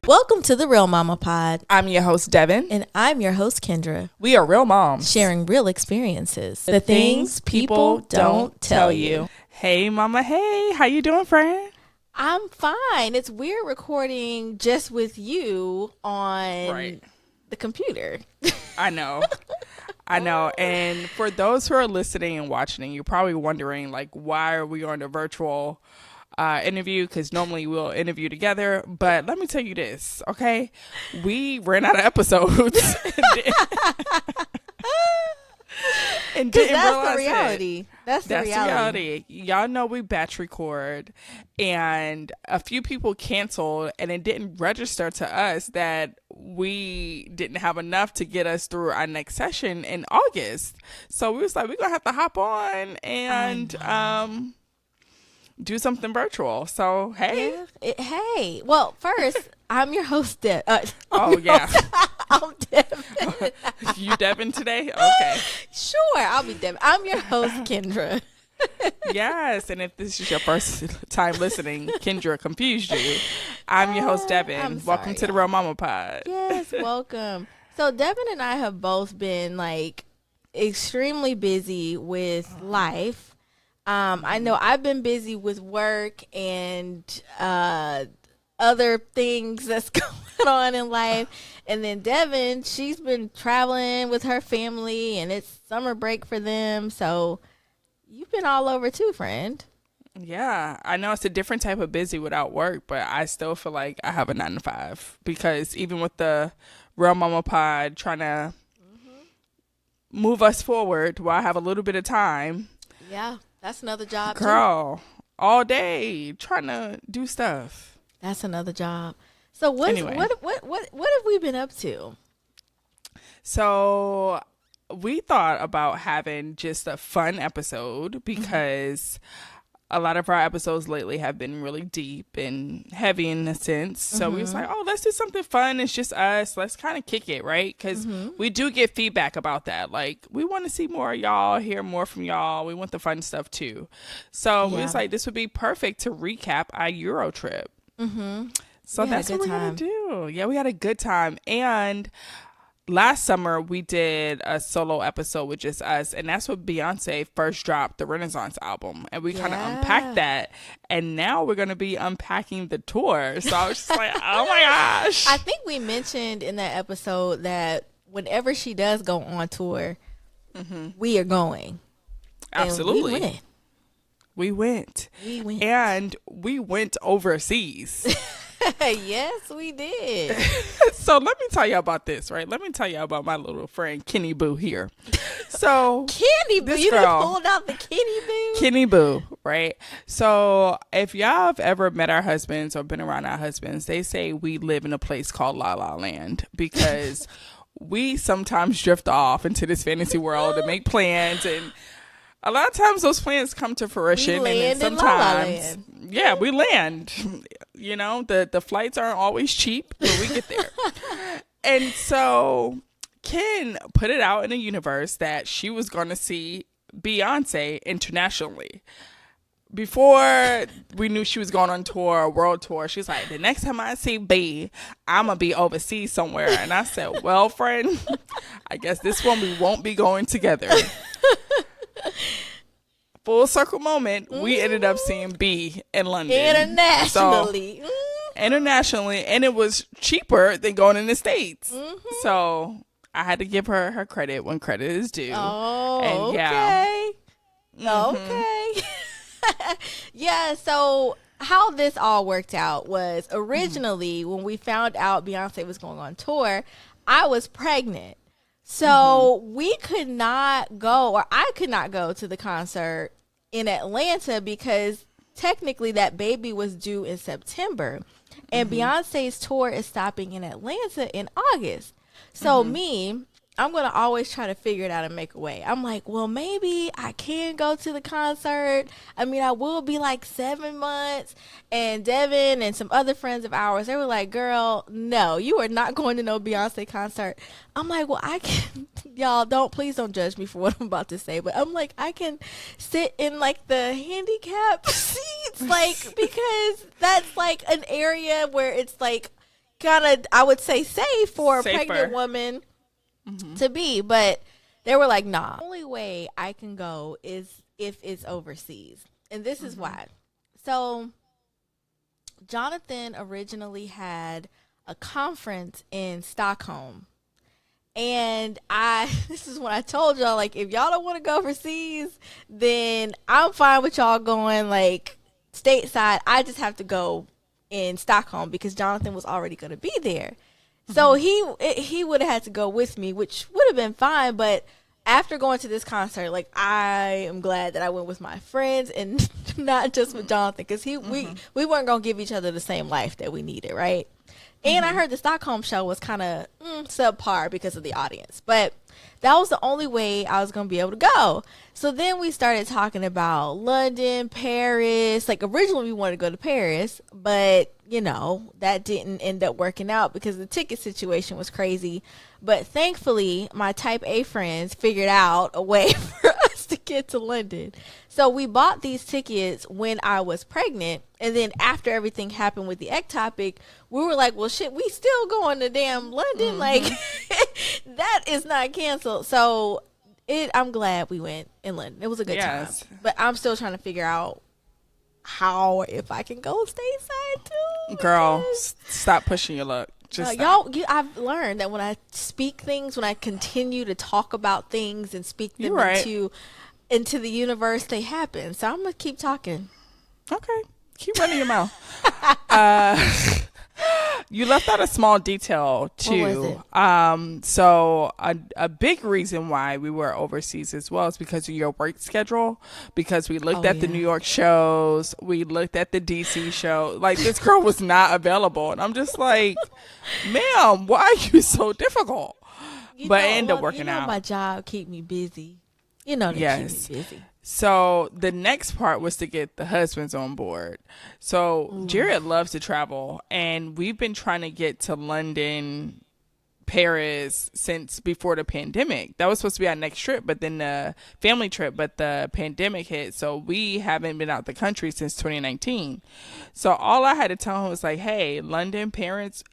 Welcome to the Real Mama Pod. I'm your host, Devin. And I'm your host, Kendra. We are real moms. Sharing real experiences. The things people don't tell you. Hey, mama. Hey, how you doing, friend? I'm fine. It's weird recording just with you on the computer. I know. I know. And for those who are listening and watching, you're probably wondering, like, why are we on a virtual interview? Because normally we'll interview together. But let me tell you this, okay? We ran out of episodes. And didn't realize the reality. That's the reality. Y'all know we batch record, and a few people canceled, and it didn't register to us that we didn't have enough to get us through our next session in August. So we was like, we're gonna have to hop on and do something virtual. So hey, hey. Well, first, I'm your host, Deb. Oh yeah. I'm Devin. You Devin today? Okay. Sure, I'll be Devin. I'm your host, Kendra. Yes, and if this is your first time listening, Kendra confused you. I'm your host, Devin. Welcome to the Real Mama Pod. Yes, welcome. So Devin and I have both been like extremely busy with life. I know I've been busy with work and other things that's going on in life. And then Devin, she's been traveling with her family and it's summer break for them. So you've been all over too, friend. Yeah, I know it's a different type of busy without work, but I still feel like I have a 9 to 5 because even with the Real Mama Pod trying to move us forward while I have a little bit of time. Yeah, that's another job Girl, all day trying to do stuff. That's another job. So what have we been up to? So we thought about having just a fun episode because a lot of our episodes lately have been really deep and heavy in a sense. So we was like, oh, let's do something fun. It's just us. Let's kind of kick it, right? Because we do get feedback about that. Like, we want to see more of y'all, hear more from y'all. We want the fun stuff too. So we was like, this would be perfect to recap our Euro trip. So that's what we're going to do. Yeah, we had a good time. And last summer, we did a solo episode with just us. And that's when Beyonce first dropped the Renaissance album. And we kind of unpacked that. And now we're going to be unpacking the tour. So I was just like, oh my gosh. I think we mentioned in that episode that whenever she does go on tour, we are going. Absolutely. And we went. And we went overseas. Yes, we did. So let me tell you about this, right? Let me tell you about my little friend Kenny Boo here. So Kenny Boo, you done pulled out the Kenny Boo? Kenny Boo, right? So if y'all have ever met our husbands or been around our husbands, they say we live in a place called La La Land because we sometimes drift off into this fantasy world and make plans, and a lot of times those plans come to fruition. We land and then sometimes, we land. You know, the flights aren't always cheap, but we get there. And so Ken put it out in the universe that she was going to see Beyonce internationally. Before we knew she was going on tour, a world tour, she's like, the next time I see B, I'm going to be overseas somewhere. And I said, well, friend, I guess this one we won't be going together. Full circle moment, we ended up seeing B in London. Internationally. Internationally, and it was cheaper than going in the States. So I had to give her credit when credit is due. Oh, and okay. Okay. Yeah, so how this all worked out was originally when we found out Beyonce was going on tour, I was pregnant. So we could not go, or I could not go to the concert in Atlanta because technically that baby was due in September. And Beyonce's tour is stopping in Atlanta in August. So I'm going to always try to figure it out and make a way. I'm like, well, maybe I can go to the concert. I mean, I will be like 7 months. And Devin and some other friends of ours, they were like, girl, no, you are not going to no Beyonce concert. I'm like, well, I can, y'all please don't judge me for what I'm about to say. But I'm like, I can sit in like the handicap seats, like, because that's like an area where it's like, kind of, I would say, safe for a Safer. pregnant woman to be. But they were like, nah, the only way I can go is if it's overseas. And this is why. So Jonathan originally had a conference in Stockholm. And this is when I told y'all, like, if y'all don't want to go overseas, then I'm fine with y'all going, like, stateside. I just have to go in Stockholm because Jonathan was already going to be there. So he would have had to go with me, which would have been fine. But after going to this concert, like, I am glad that I went with my friends and not just with Jonathan, because we weren't going to give each other the same life that we needed, right? And I heard the Stockholm show was kind of subpar because of the audience. But that was the only way I was going to be able to go. So then we started talking about London, Paris. Like, originally we wanted to go to Paris, but, you know, that didn't end up working out because the ticket situation was crazy. But thankfully, my type A friends figured out a way for us to get to London. So we bought these tickets when I was pregnant. And then after everything happened with the ectopic, we were like, well, shit, we still going to damn London. Like, that is not canceled. So I'm glad we went in London. It was a good time. But I'm still trying to figure out how, if I can go stateside too. Girl, stop pushing your luck. I've learned that when I speak things, when I continue to talk about things and speak them into the universe, they happen. So I'm gonna keep talking. Okay, keep running your mouth. You left out a small detail too. What was it? So a big reason why we were overseas as well is because of your work schedule. Because we looked at the New York shows, we looked at the DC show. Like, this girl was not available, and I'm just like, ma'am, why are you so difficult? But it ended up working out. My job keep me busy. You know, they keep me busy. So the next part was to get the husbands on board. So Jared loves to travel, and we've been trying to get to London, Paris since before the pandemic. That was supposed to be our next trip, but then the family trip, but the pandemic hit. So we haven't been out the country since 2019. So all I had to tell him was like, hey, London, Paris,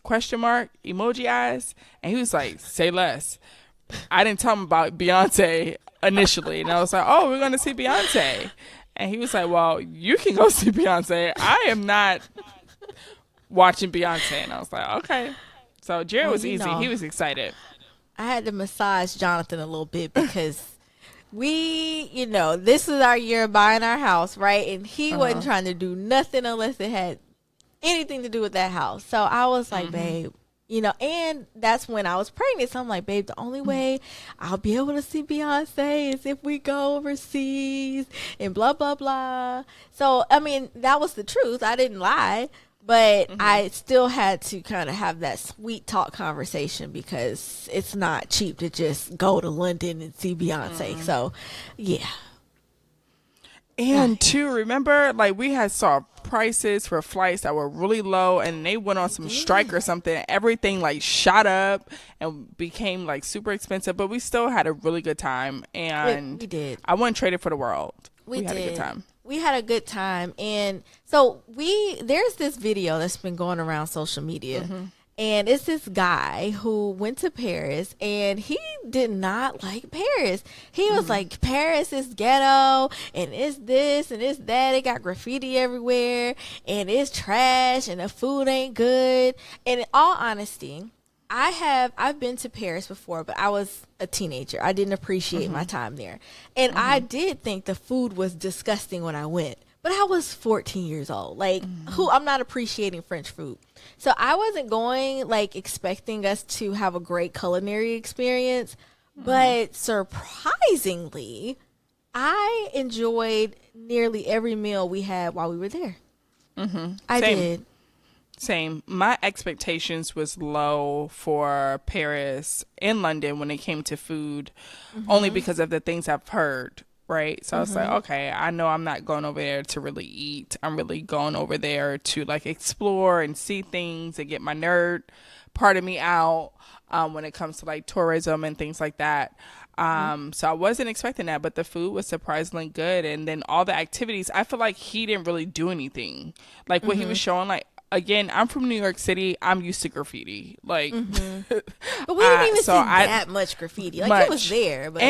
question mark, emoji eyes. And he was like, say less. I didn't tell him about Beyonce initially, and I was like, oh, we're going to see Beyonce. And he was like, well, you can go see Beyonce. I am not watching Beyonce. And I was like, okay. So Jared was easy. He was excited. I had to massage Jonathan a little bit because this is our year of buying our house, right? And he wasn't trying to do nothing unless it had anything to do with that house. So I was like, babe, and that's when I was pregnant. So I'm like, babe, the only way I'll be able to see Beyonce is if we go overseas and blah, blah, blah. So, I mean, that was the truth. I didn't lie. But I still had to kind of have that sweet talk conversation because it's not cheap to just go to London and see Beyonce. So, yeah. And to remember, like, we had saw prices for flights that were really low, and they went on some strike or something. Everything like shot up and became like super expensive, but we still had a really good time. And we did. I wouldn't trade it for the world. We had a good time. We had a good time. And so there's this video that's been going around social media. And it's this guy who went to Paris, and he did not like Paris. He was like, Paris is ghetto, and it's this, and it's that. It got graffiti everywhere, and it's trash, and the food ain't good. And in all honesty, I've been to Paris before, but I was a teenager. I didn't appreciate my time there. And I did think the food was disgusting when I went. But I was 14 years old. Like, I'm not appreciating French food. So I wasn't going, like, expecting us to have a great culinary experience. But surprisingly, I enjoyed nearly every meal we had while we were there. I did. Same. My expectations was low for Paris and London when it came to food, only because of the things I've heard. Right. So I was like, okay, I know I'm not going over there to really eat. I'm really going over there to like explore and see things and get my nerd part of me out when it comes to like tourism and things like that. So I wasn't expecting that, but the food was surprisingly good. And then all the activities, I feel like he didn't really do anything. Like what he was showing, like again, I'm from New York City. I'm used to graffiti. Like, But we didn't even see that much graffiti. Like, it was there. But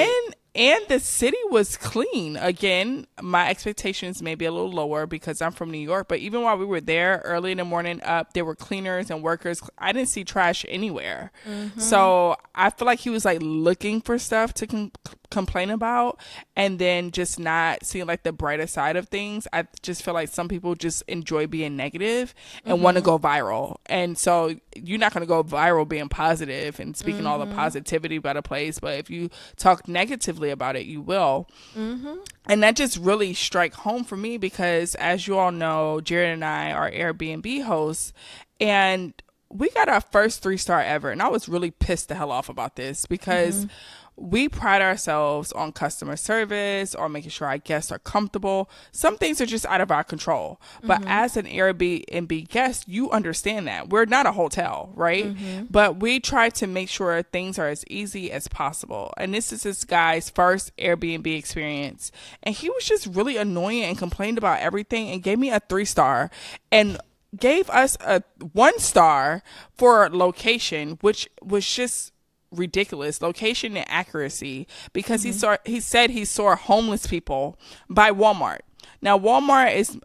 and the city was clean. Again, my expectations may be a little lower because I'm from New York. But even while we were there early in the morning there were cleaners and workers. I didn't see trash anywhere. So I feel like he was like looking for stuff to complain about and then just not seeing like the brighter side of things. I just feel like some people just enjoy being negative and want to go viral. And so you're not going to go viral being positive and speaking all the positivity about a place. But if you talk negatively about it, you will. And that just really strike home for me because, as you all know, Jared and I are Airbnb hosts, and we got our first 3-star ever. And I was really pissed the hell off about this because we pride ourselves on customer service or making sure our guests are comfortable. Some things are just out of our control. But as an Airbnb guest, you understand that. We're not a hotel, right? But we try to make sure things are as easy as possible. And this is this guy's first Airbnb experience. And he was just really annoying and complained about everything and gave me a 3-star and gave us a 1-star for location, which was just ridiculous. Location and accuracy, because he said he saw homeless people by Walmart. Now Walmart is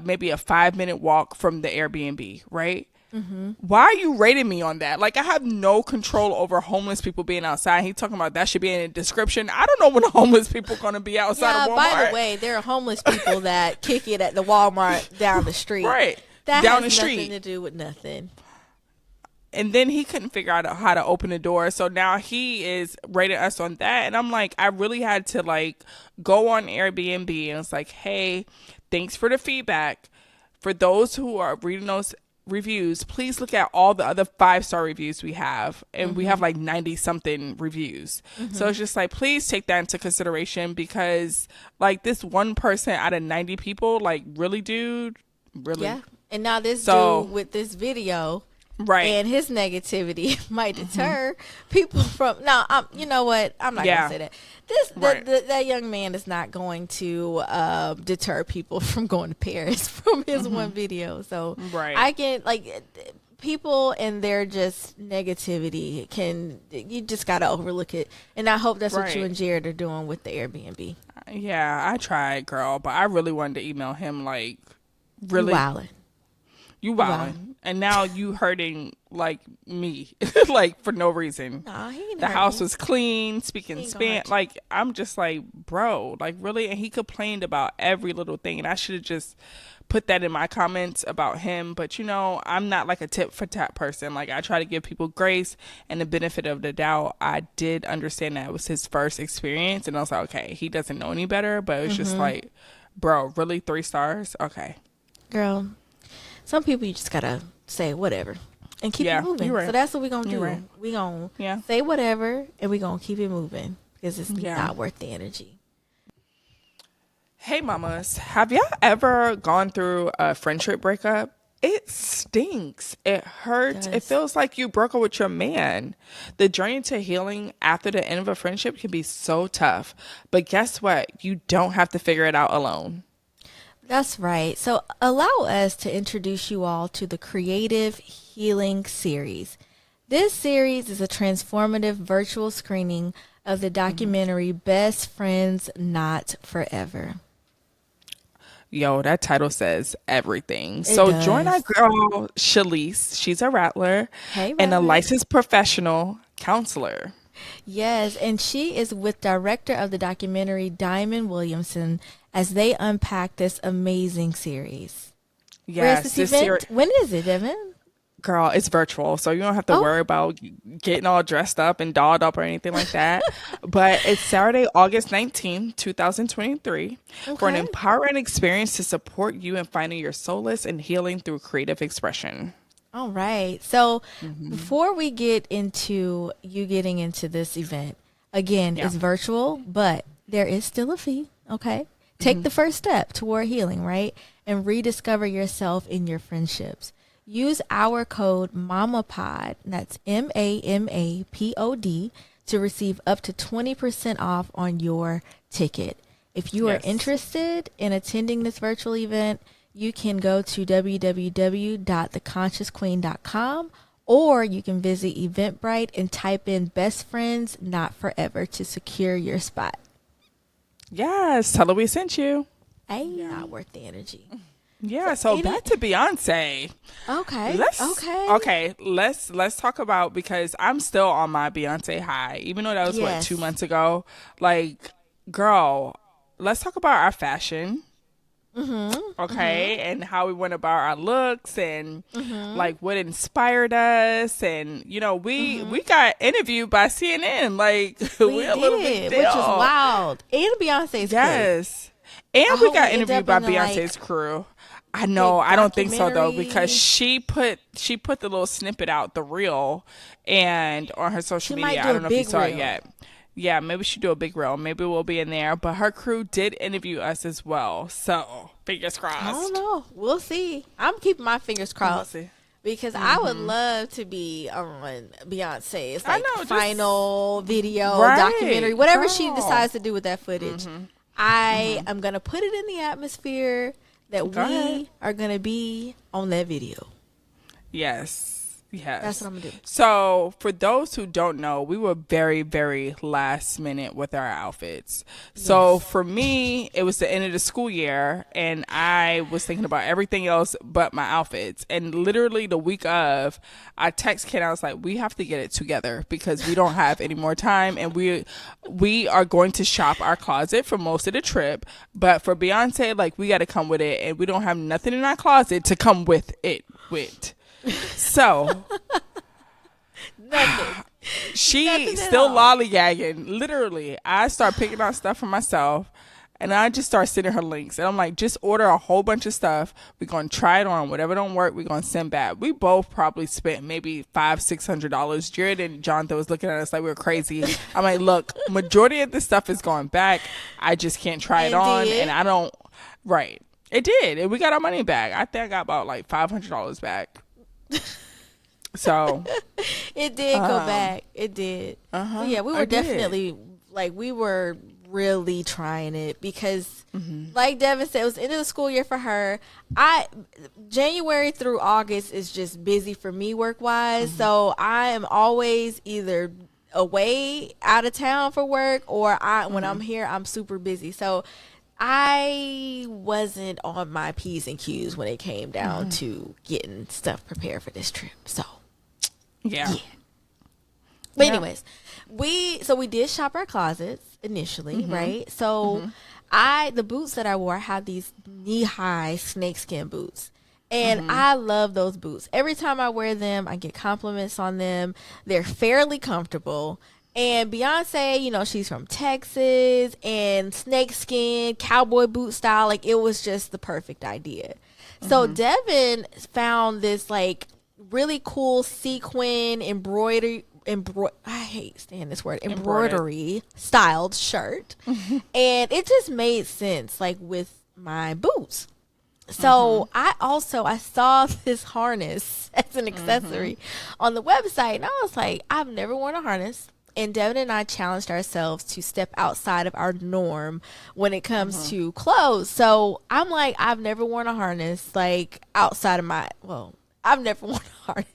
maybe a 5-minute walk from the Airbnb, right? Why are you rating me on that? Like, I have no control over homeless people being outside. He talking about that should be in the description. I don't know when the homeless people are going to be outside of Walmart. By the way, there are homeless people that kick it at the Walmart down the street. Right. That down has the street. Nothing to do with nothing. And then he couldn't figure out how to open the door. So now he is rating us on that. And I'm like, I really had to like go on Airbnb and it's like, hey, thanks for the feedback. For those who are reading those reviews, please look at all the other 5-star reviews we have. And we have like 90 something reviews. So it's just like, please take that into consideration because like this one person out of 90 people, like really, dude, really. Yeah. And now this dude with this video. Right. And his negativity might deter people from. Now, you know what? I'm not gonna say that. That young man is not going to deter people from going to Paris from his one video. So I can people and their just negativity you just gotta overlook it. And I hope that's what you and Jared are doing with the Airbnb. Yeah, I tried, girl, but I really wanted to email him like, really. You wildin'. And now you hurting like me, like for no reason. Nah, he ain't the hurting. house was clean, speaking Spanish. Like, I'm just like, bro, like really? And he complained about every little thing. And I should have just put that in my comments about him. But you know, I'm not like a tit for tat person. Like, I try to give people grace and the benefit of the doubt. I did understand that it was his first experience. And I was like, okay, he doesn't know any better. But it was just like, bro, really 3 stars? Okay. Girl. Some people you just gotta say whatever and keep it moving. Right. So that's what we're gonna do. Right. We're gonna say whatever and we're gonna keep it moving because it's not worth the energy. Hey mamas, have y'all ever gone through a friendship breakup? It stinks. It hurts. It feels like you broke up with your man. The journey to healing after the end of a friendship can be so tough. But guess what? You don't have to figure it out alone. That's right. So allow us to introduce you all to the Creative Healing Series. This series is a transformative virtual screening of the documentary Best Friends Not Forever. Yo, that title says everything. So join our girl, Shalise. She's a rattler and a licensed professional counselor. Yes, and she is with director of the documentary, Diamond Williamson, as they unpack this amazing series. Yes, this event? When is it, Devin? Girl, it's virtual, so you don't have to worry about getting all dressed up and dolled up or anything like that. But it's Saturday, August 19th, 2023, for an empowering experience to support you in finding your solace and healing through creative expression. All right. So before we get into you getting into this event, again, it's virtual, but there is still a fee. Okay. Take the first step toward healing, right? And rediscover yourself in your friendships. Use our code MAMAPOD, that's MAMAPOD, to receive up to 20% off on your ticket. If you are interested in attending this virtual event, you can go to www.theconsciousqueen.com, or you can visit Eventbrite and type in Best Friends Not Forever to secure your spot. Yes, tell her we sent you. Hey, not worth the energy. Yeah, so back to Beyonce. Okay. Let's talk about, because I'm still on my Beyonce high, even though that was what, 2 months ago. Like, girl, let's talk about our fashion. And how we went about our looks, and like what inspired us, and you know, we got interviewed by CNN. Like, we're a little big deal, which is wild. And Beyonce's crew. And we got interviewed by Beyonce's crew. I know. I don't think so though, because she put the little snippet out, the reel, and on her social media. I don't know if you saw it yet. Yeah, maybe she do a big reel. Maybe we'll be in there. But her crew did interview us as well. So, fingers crossed. I don't know. We'll see. I'm keeping my fingers crossed. We'll see. Because I would love to be on Beyonce's final video, documentary, whatever she decides to do with that footage. I am going to put it in the atmosphere that we are going to be on that video. Yes. That's what I'm going to do. So, for those who don't know, we were very, very last minute with our outfits. So, for me, it was the end of the school year, and I was thinking about everything else but my outfits. And literally the week of, I text Ken, I was like, we have to get it together because we don't have any more time, and we are going to shop our closet for most of the trip. But for Beyonce, like, we got to come with it, and we don't have nothing in our closet to come with it with. So she still lollygagging. Literally, I start picking out stuff for myself, and I just start sending her links, and I'm like, just order a whole bunch of stuff. We're gonna try it on. Whatever don't work, we're gonna send back. We both probably spent maybe $500-$600. Jared and Jonathan was looking at us like we were crazy. I'm like, look, majority of this stuff is going back. I just can't try it on, and I don't. Right, it did, and we got our money back. I think I got about like $500 back. So it did go back. It did. Yeah, we were definitely we were really trying it because like Devin said, it was the end of the school year for her. January through August is just busy for me work wise. So I am always either away out of town for work, or when I'm here, I'm super busy. So I wasn't on my P's and Q's when it came down to getting stuff prepared for this trip. So, yeah. But anyways, we did shop our closets initially, right? So the boots that I wore, I had these knee-high snakeskin boots. And I love those boots. Every time I wear them, I get compliments on them. They're fairly comfortable. And Beyonce, you know, she's from Texas, and snakeskin, cowboy boot style, like, it was just the perfect idea. So Devin found this, like, really cool sequin embroidery styled shirt. And it just made sense, like, with my boots. So I saw this harness as an accessory on the website, and I was like, I've never worn a harness. And Devin and I challenged ourselves to step outside of our norm when it comes to clothes. So I'm like, I've never worn a harness, like, outside of I've never worn a harness.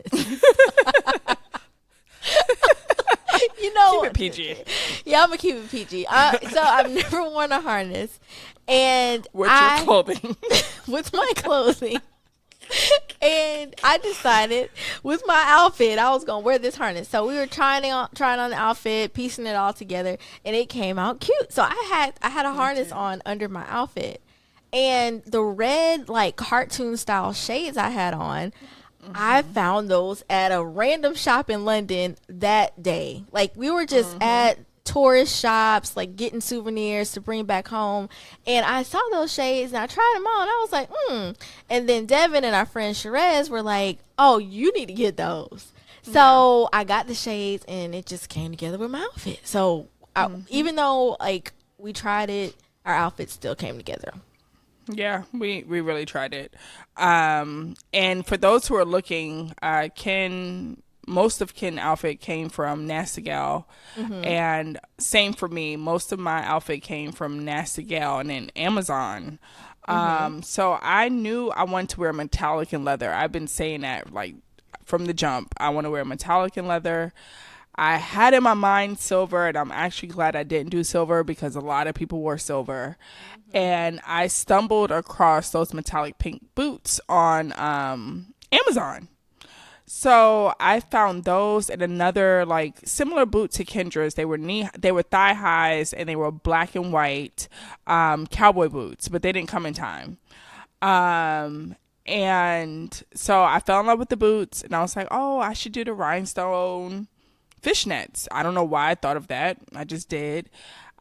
You know, keep it PG. Yeah, I'm gonna keep it PG. So I've never worn a harness, and with your clothing, with my clothing. And I decided with my outfit I was gonna wear this harness. So we were trying on the outfit, piecing it all together, and it came out cute. So I had a harness on under my outfit, and the red, like, cartoon style shades I had on, I found those at a random shop in London that day. Like, we were just at tourist shops, like, getting souvenirs to bring back home, and I saw those shades and I tried them on. I was like, and then Devin and our friend Sherez were like, oh, you need to get those. So I got the shades, and it just came together with my outfit. So even though, like, we tried it, our outfit still came together. Yeah, we really tried it. And for those who are looking, most of Ken's outfit came from Nasty Gal, and same for me. Most of my outfit came from Nasty Gal and then Amazon. So I knew I wanted to wear metallic and leather. I've been saying that like from the jump. I want to wear metallic and leather. I had in my mind silver, and I'm actually glad I didn't do silver because a lot of people wore silver. And I stumbled across those metallic pink boots on Amazon. So I found those and another like similar boot to Kendra's. They were thigh highs and they were black and white cowboy boots, but they didn't come in time. And so I fell in love with the boots, and I was like, oh, I should do the rhinestone fishnets. I don't know why I thought of that. I just did.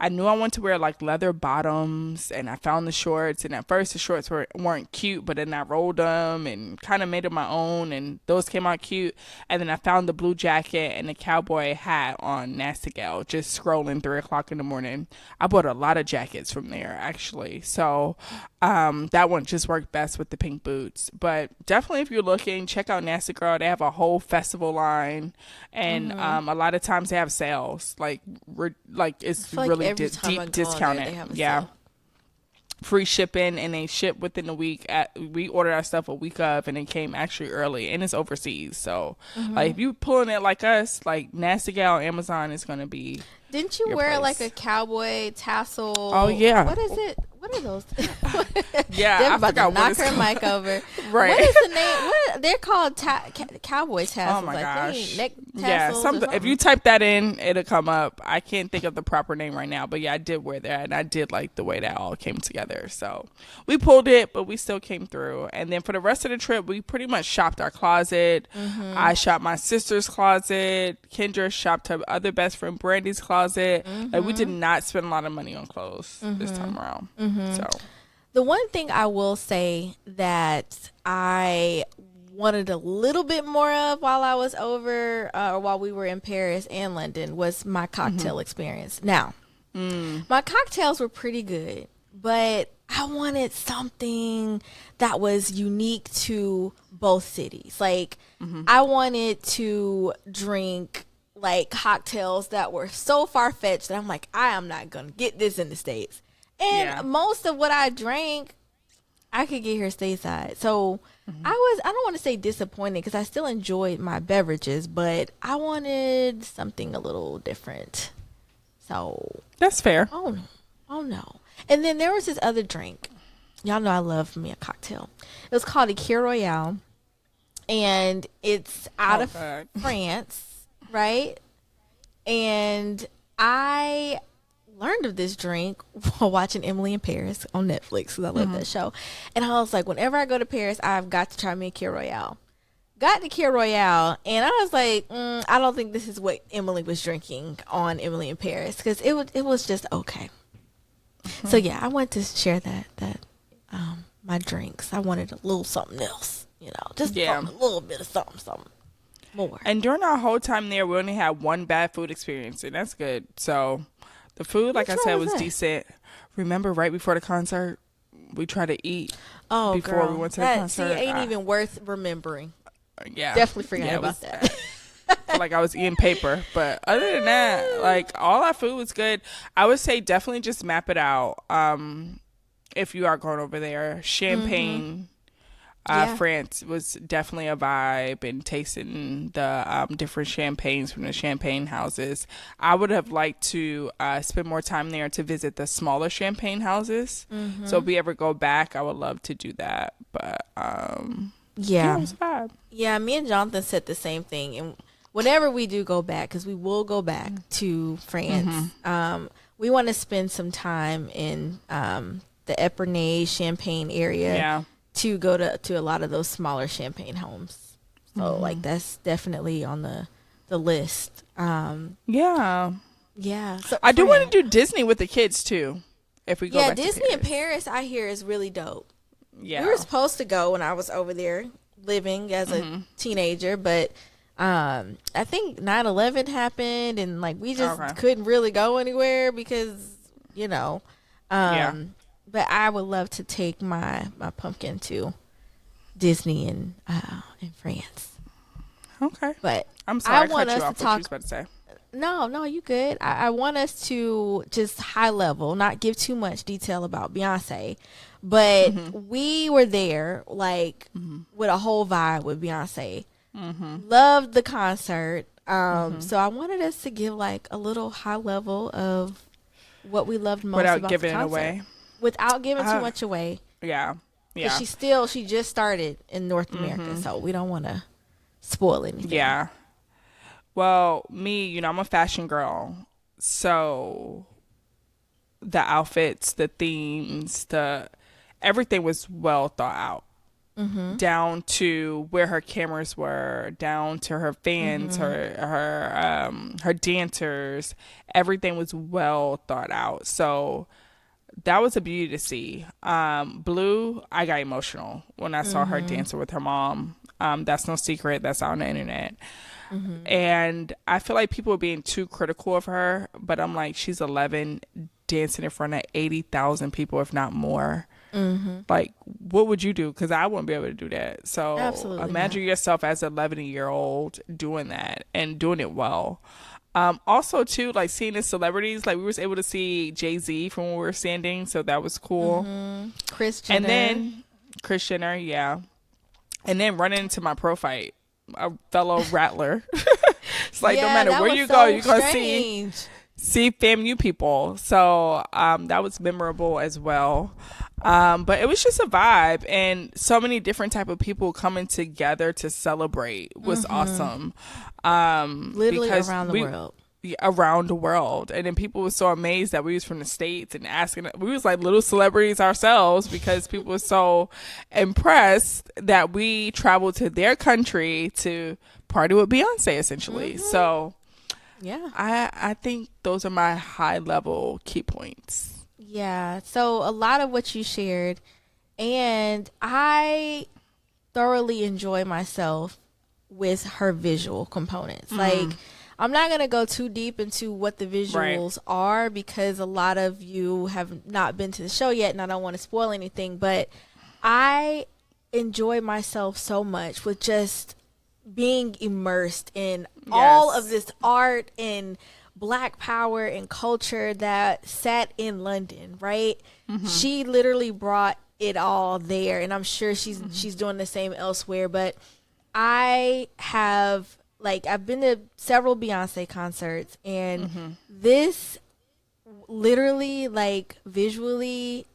I knew I wanted to wear like leather bottoms, and I found the shorts, and at first the shorts weren't cute, but then I rolled them and kind of made them my own, and those came out cute. And then I found the blue jacket and the cowboy hat on Nasty Gal, just scrolling 3 o'clock in the morning. I bought a lot of jackets from there actually, so that one just worked best with the pink boots. But definitely, if you're looking, check out Nasty Girl. They have a whole festival line, and a lot of times they have sales. Like it's really deep discounted. Yeah. Sale. Free shipping, and they ship within a week. We ordered our stuff a week of, and it came actually early, and it's overseas. So like if you pulling it like us, like Nasty Gal Amazon is gonna be. Didn't you wear like a cowboy tassel? Oh yeah. What is it? What are those? Yeah, they're I about forgot to knock her mic over. Right. What is the name? They're called cowboy tassels. Oh my gosh. Neck yeah, something. If you type that in, it'll come up. I can't think of the proper name right now, but yeah, I did wear that, and I did like the way that all came together. So we pulled it, but we still came through. And then for the rest of the trip, we pretty much shopped our closet. I shopped my sister's closet. Kendra shopped her other best friend Brandy's closet. Like we did not spend a lot of money on clothes this time around. So the one thing I will say that I wanted a little bit more of while I was over or while we were in Paris and London was my cocktail experience. Now, my cocktails were pretty good, but I wanted something that was unique to both cities. Like I wanted to drink like cocktails that were so far-fetched that I'm like, I am not gonna get this in the States. And most of what I drank I could get here stateside. So I don't want to say disappointed because I still enjoyed my beverages, but I wanted something a little different. So that's fair. Oh no. And then there was this other drink. Y'all know I love me a cocktail. It was called a Kir Royale, and it's out of France. Right? And I learned of this drink while watching Emily in Paris on Netflix because I love that show. And I was like, whenever I go to Paris, I've got to try me a Kir Royale. Got the Kir Royale, and I was like, I don't think this is what Emily was drinking on Emily in Paris because it was just okay. So yeah, I wanted to share that my drinks. I wanted a little something else, just a little bit of something. More. And during our whole time there, we only had one bad food experience, and that's good. So the food, like I said, was decent. Remember, right before the concert, we tried to eat before we went to the concert. See, ain't even worth remembering. Yeah. Definitely forgot about that. Like I was eating paper. But other than that, like all our food was good. I would say definitely just map it out if you are going over there. Champagne. France was definitely a vibe, and tasting the different champagnes from the champagne houses. I would have liked to spend more time there to visit the smaller champagne houses. So if we ever go back, I would love to do that. But it was a vibe. Yeah, me and Jonathan said the same thing. And whenever we do go back, because we will go back to France, we want to spend some time in the Epernay Champagne area. Yeah. To go to a lot of those smaller champagne homes. So like that's definitely on the list. Yeah. So I do want to do Disney with the kids too. If we go back Disney to in Paris, I hear is really dope. Yeah. We were supposed to go when I was over there living as a teenager, but I think 9/11 happened, and like we just couldn't really go anywhere because But I would love to take my pumpkin to Disney in France. Okay. But I'm sorry, I cut you off. What you was about to say? No, you good. I want us to just high level, not give too much detail about Beyonce, but we were there like with a whole vibe with Beyonce. Loved the concert. So I wanted us to give like a little high level of what we loved most Without about giving the it concert. away. Without giving too much away. Yeah. Yeah. She just started in North America, so we don't want to spoil anything. Yeah. Well, me, I'm a fashion girl. So the outfits, the themes, everything was well thought out. Down to where her cameras were, down to her fans, her dancers, everything was well thought out. So that was a beauty to see. Blue, I got emotional when I saw her dancing with her mom. That's no secret. That's on the internet. And I feel like people are being too critical of her, but I'm like, she's 11, dancing in front of 80,000 people, if not more. Like, what would you do? Because I wouldn't be able to do that. So Absolutely imagine yourself as an 11-year-old doing that and doing it well. Also too, like seeing the celebrities, like we was able to see Jay-Z from where we were standing, so that was cool. Kris Jenner. And then Kris Jenner, yeah. And then running into my pro fight, a fellow rattler. It's like, no matter where you go, you're gonna see FAMU people. So that was memorable as well. But it was just a vibe, and so many different type of people coming together to celebrate was awesome. Literally around the world. Around the world. And then people were so amazed that we was from the States and asking, we was like little celebrities ourselves, because people were so impressed that we traveled to their country to party with Beyonce, essentially. So yeah, I think those are my high level key points. Yeah, so a lot of what you shared, and I thoroughly enjoy myself with her visual components. Like, I'm not going to go too deep into what the visuals are, because a lot of you have not been to the show yet and I don't want to spoil anything, but I enjoy myself so much with just being immersed in all of this art and Black power and culture that sat in London, right? She literally brought it all there, and I'm sure she's doing the same elsewhere. But I've been to several Beyonce concerts, and this literally, like, visually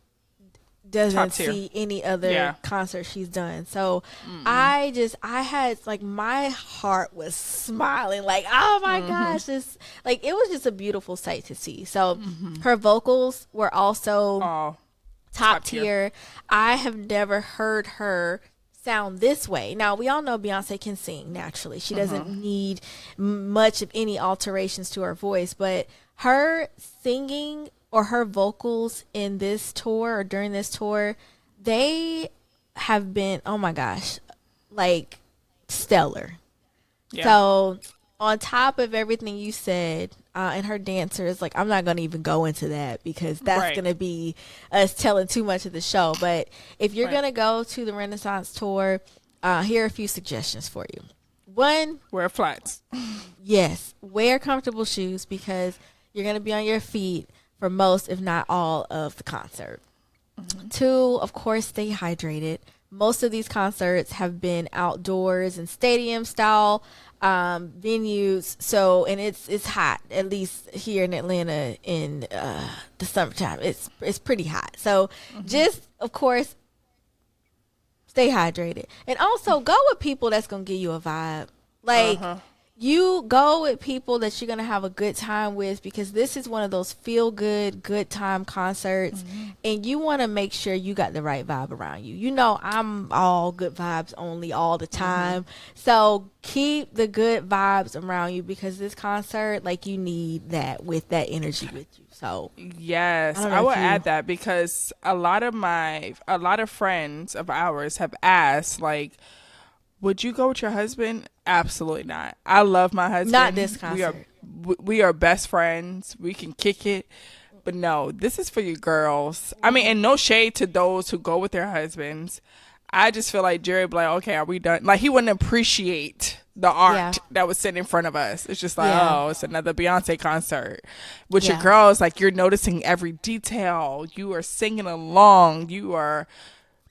doesn't see any other concert she's done. So I had, like, my heart was smiling, like, oh my gosh, this, like, it was just a beautiful sight to see. So her vocals were also top tier. I have never heard her sound this way. Now, we all know Beyonce can sing naturally. She doesn't need much of any alterations to her voice, but her singing or her vocals in this tour or during this tour, they have been, oh my gosh, like, stellar. Yeah. So on top of everything you said, and her dancers, like, I'm not going to even go into that because that's going to be us telling too much of the show. But if you're going to go to the Renaissance tour, here are a few suggestions for you. One, wear flats. Yes, wear comfortable shoes, because you're going to be on your feet for most, if not all, of the concert. Two, of course, stay hydrated. Most of these concerts have been outdoors and stadium style venues, so, and it's hot, at least here in Atlanta in the summertime. It's pretty hot. So just, of course, stay hydrated. And also go with people that's going to give you a vibe. Like, you go with people that you're going to have a good time with, because this is one of those feel-good, good time concerts, and you want to make sure you got the right vibe around you. You know, I'm all good vibes only all the time, so keep the good vibes around you, because this concert, like, you need that with that energy with you. So yes, I will add that, because a lot of friends of ours have asked, like, would you go with your husband? Absolutely not. I love my husband. Not this concert. We are best friends. We can kick it. But no, this is for you girls. I mean, and no shade to those who go with their husbands. I just feel like Jared be like, okay, are we done? Like, he wouldn't appreciate the art that was sitting in front of us. It's just like, oh, it's another Beyonce concert. With your girls, like, you're noticing every detail. You are singing along. You are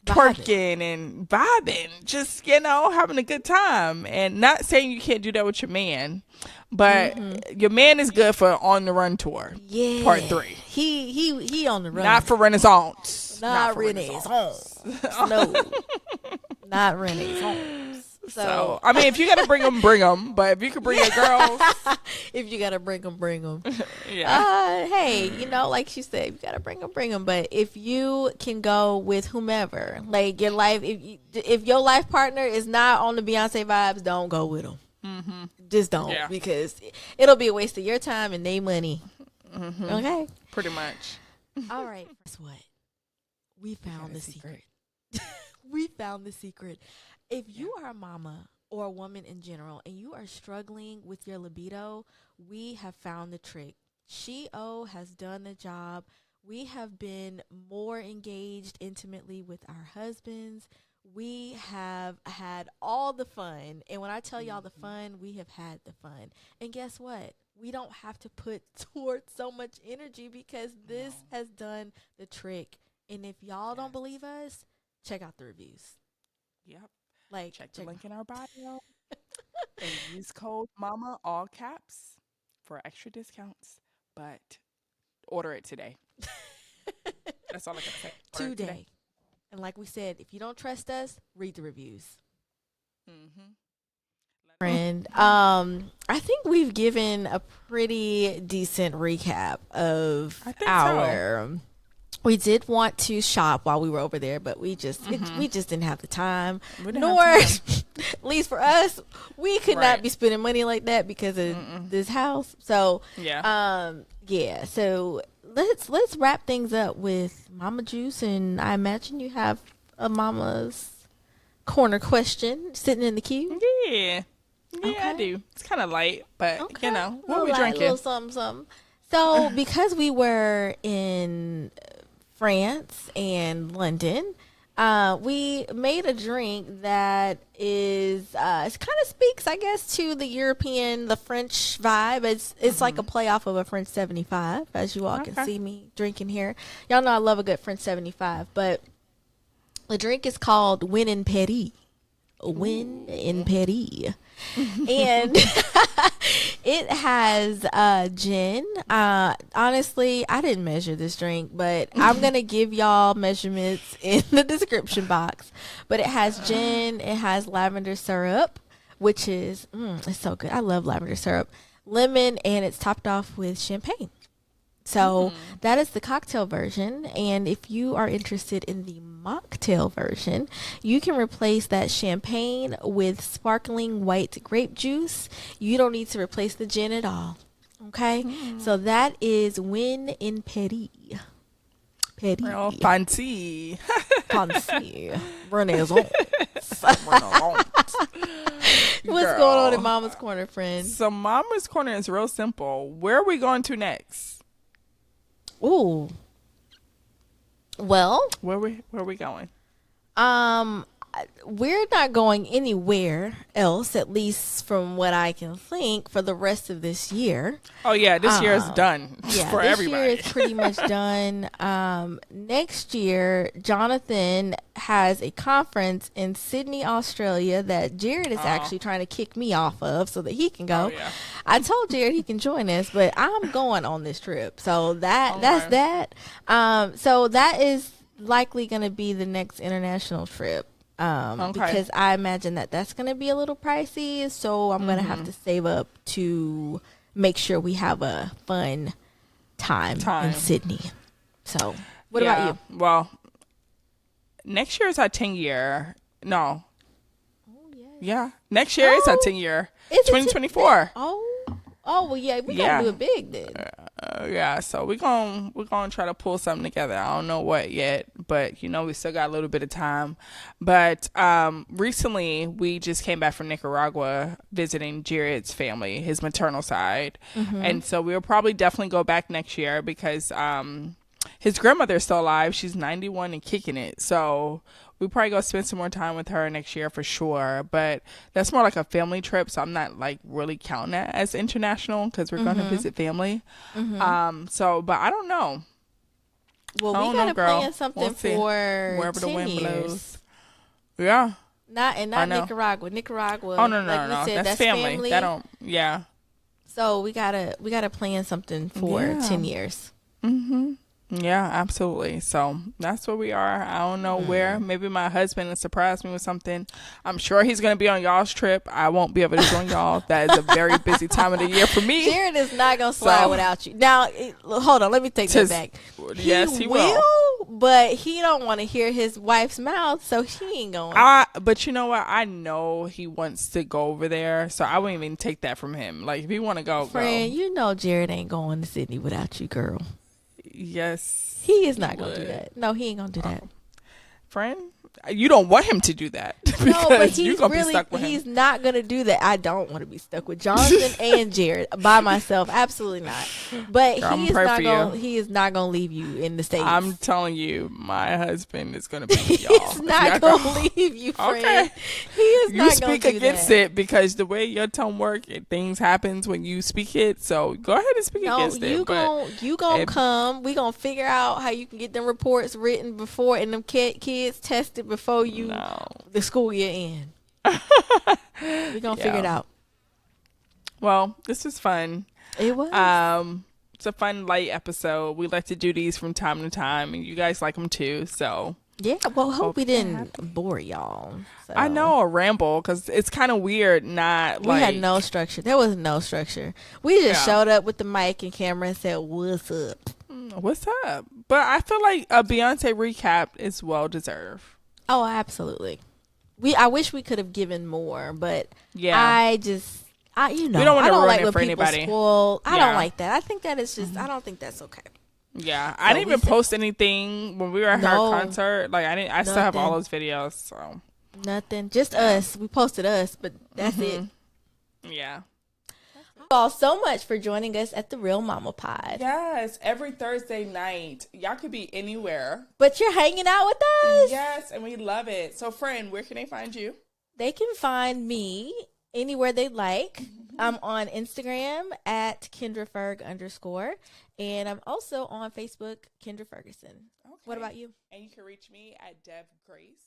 twerking and vibing. Just, having a good time. And not saying you can't do that with your man, but your man is good for On the Run tour. Yeah. Part 3. He on the run. Not for Renaissance. Not Renaissance. No. Not Renaissance. So, I mean, if you gotta bring them, bring them. But if you can bring your girls, if you gotta bring them, bring them. Yeah. Hey, like she said, you gotta bring them, bring them. But if you can go with whomever, like your life, if your life partner is not on the Beyonce vibes, don't go with them. Just don't, because it'll be a waste of your time and their money. Okay, pretty much. All right. Guess what? We found the secret. We found the secret. If you are a mama or a woman in general and you are struggling with your libido, we have found the trick. She-O has done the job. We have been more engaged intimately with our husbands. We have had all the fun. And when I tell y'all the fun, we have had the fun. And guess what? We don't have to put towards so much energy because this has done the trick. And if y'all don't believe us, check out the reviews. Yep. Like, check the link in our bio and use code MAMA, all caps, for extra discounts. But order it today. That's all I can say. Today. And like we said, if you don't trust us, read the reviews. Friend, I think we've given a pretty decent recap of our. We did want to shop while we were over there, but we just didn't have the time. At least for us, we could not be spending money like that because of this house. So So let's wrap things up with Mama Juice, and I imagine you have a Mama's Corner question sitting in the queue. Yeah, I do. It's kind of light, but what are we light, drinking? A little something. So because we were in France and London, we made a drink that is it kind of speaks, I guess, to the French vibe. It's like a play off of a French 75, as you all can see me drinking here. Y'all know I love a good French 75, but the drink is called Win in Parieee. Win in Parieee. And it has gin. Honestly, I didn't measure this drink, but I'm going to give y'all measurements in the description box. But it has gin. It has lavender syrup, which is, it's so good. I love lavender syrup. Lemon, and it's topped off with champagne. So that is the cocktail version. And if you are interested in the mocktail version, you can replace that champagne with sparkling white grape juice. You don't need to replace the gin at all. Okay? So that is Win in Parieee. Oh, fancy. Fancy. Renaissance. What's going on in Mama's Corner, friend? So Mama's Corner is real simple. Where are we going to next? Ooh. Well, where we going? We're not going anywhere else, at least from what I can think, for the rest of this year. Oh yeah, this year is done for everybody. This year is pretty much done. Next year, Jonathan has a conference in Sydney, Australia that Jared is actually trying to kick me off of so that he can go. Oh, yeah. I told Jared he can join us, but I'm going on this trip. So that's that. So that is likely going to be the next international trip. Because I imagine that's going to be a little pricey. So I'm going to have to save up to make sure we have a fun time. In Sydney. So what about you? Well, next year is our 10-year. No. Oh, yes. Yeah. Next year is our 10-year. 2024. Well, yeah, we got to do it big then. So we're gonna try to pull something together. I don't know what yet, but we still got a little bit of time. But recently we just came back from Nicaragua visiting Jared's family, his maternal side, and so we'll probably definitely go back next year because his grandmother is still alive. She's 91 and kicking it. So we probably go spend some more time with her next year for sure. But that's more like a family trip, so I'm not like really counting that as international because we're going to visit family. So, but I don't know. Well, we gotta plan something for wherever 10 the wind blows. Yeah. Not Nicaragua. Nicaragua. Oh no. That's family. That don't. Yeah. So we gotta plan something for 10 years. Yeah, absolutely. So that's where we are. I don't know where. Maybe my husband will surprise me with something. I'm sure he's going to be on y'all's trip. I won't be able to join y'all. That is a very busy time of the year for me. Jared is not going to slide without you. Now, hold on. Let me take that back. Yes, he will. But he don't want to hear his wife's mouth, so he ain't going. But you know what? I know he wants to go over there, so I wouldn't even take that from him. Like, if he want to go, Friend, you know Jared ain't going to Sydney without you, girl. Yes. He is not going to do that. No, he ain't going to do that. Friend, you don't want him to do that. No, but he's not going to do that. I don't want to be stuck with Jonathan and Jared by myself. Absolutely not. But he is not going to leave you in the States. I'm telling you, my husband is going to be with y'all. He's not going to leave you, friend. Okay. He is not going to do that. You speak against it because the way your tongue works, things happens when you speak it. So go ahead and speak against it. You going to come. We going to figure out how you can get them reports written before and them kids tested before the school year end. We're gonna figure it out. Well, this was fun. It was. It's a fun light episode. We like to do these from time to time, and you guys like them too. So yeah. Well, hope we didn't bore y'all. So. I know, a ramble, because it's kind of weird. We had no structure. There was no structure. We just showed up with the mic and camera and said, "What's up? What's up?" But I feel like a Beyonce recap is well deserved. Oh, absolutely. I wish we could have given more, but yeah, I don't want to ruin like it when for people anybody. Spoil. I don't like that. I think that is just. I don't think that's okay. Yeah, so I didn't even post anything when we were at her concert. Like I still have all those videos. So nothing, just us. We posted us, but that's it. Yeah. All so much for joining us at the Real Mama Pod. Yes, every Thursday night. Y'all could be anywhere, but you're hanging out with us. Yes, and we love it. So, friend, where can they find you? They can find me anywhere they like. I'm on Instagram at KendraFerg_, and I'm also on Facebook, Kendra Ferguson. Okay. What about you? And you can reach me at DevGrace_.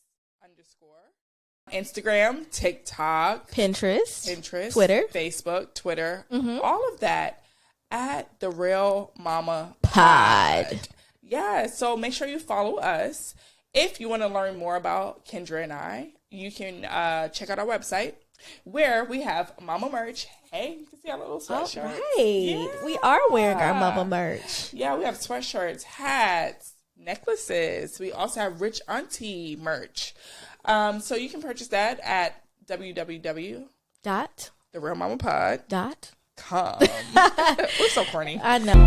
Instagram, TikTok, Pinterest, Twitter, Facebook, Twitter, all of that at the Real Mama Pod. Yeah, so make sure you follow us. If you want to learn more about Kendra and I, you can check out our website where we have Mama merch. Hey, you can see our little sweatshirts. All right. Yeah. We are wearing our Mama merch. Yeah, we have sweatshirts, hats, necklaces. We also have Rich Auntie merch. So you can purchase that at www.therealmamapod.com. We're so corny. I know.